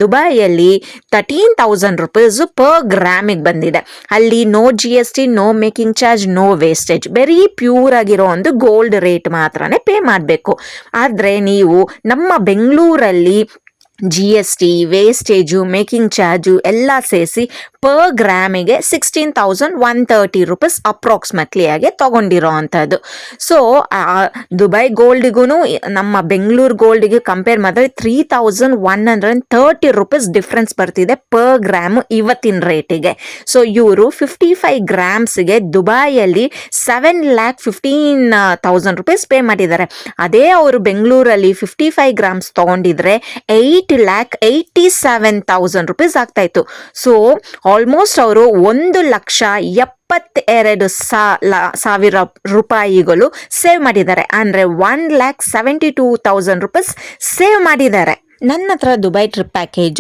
ದುಬೈಯಲ್ಲಿ 13,000 rupees per ಗ್ರಾಮಿಗೆ ಬಂದಿದೆ. ಅಲ್ಲಿ no GST, no making charge, no wastage, very pure ಆಗಿರೋ ಒಂದು ಗೋಲ್ಡ್ ರೇಟ್ ಮಾತ್ರನೇ ಪೇ ಮಾಡಬೇಕು. ಆದರೆ ನೀವು ನಮ್ಮ ಬೆಂಗಳೂರಲ್ಲಿ GST, ವೇಸ್ಟೇಜು, ಮೇಕಿಂಗ್ ಚಾರ್ಜು ಎಲ್ಲ ಸೇರಿಸಿ ಪರ್ ಗ್ರಾಮಿಗೆ 16,130 ರುಪೀಸ್ ಅಪ್ರಾಕ್ಸಿಮೇಟ್ಲಿ ಆಗಿ ತೊಗೊಂಡಿರೋ ಅಂಥದ್ದು. ಸೊ ದುಬೈ ಗೋಲ್ಡಿಗೂ ನಮ್ಮ ಬೆಂಗಳೂರು ಗೋಲ್ಡಿಗೆ ಕಂಪೇರ್ ಮಾಡಿದ್ರೆ 3,130 ರುಪೀಸ್ ಡಿಫ್ರೆನ್ಸ್ ಬರ್ತಿದೆ ಪರ್ ಗ್ರಾಮು ಇವತ್ತಿನ ರೇಟಿಗೆ. ಸೊ ಇವರು 55 ಗ್ರಾಮ್ಸ್ಗೆ ದುಬೈಯಲ್ಲಿ 7,15,000 ರುಪೀಸ್ ಪೇ ಮಾಡಿದ್ದಾರೆ. ಅದೇ ಅವರು ಬೆಂಗಳೂರಲ್ಲಿ 55 ಗ್ರಾಮ್ಸ್ ತೊಗೊಂಡಿದ್ರೆ 8,87,000 ರುಪೀಸ್ ಆಗ್ತಾ ಇತ್ತು. ಸೊ ಆಲ್ಮೋಸ್ಟ್ ಅವರು 1,72,000 ರೂಪಾಯಿಗಳು ಸೇವ್ ಮಾಡಿದ್ದಾರೆ. ಅಂದರೆ 1,72,000 ರುಪೀಸ್ ಸೇವ್ ಮಾಡಿದ್ದಾರೆ. ನನ್ನ ಹತ್ರ ದುಬೈ ಟ್ರಿಪ್ ಪ್ಯಾಕೇಜ್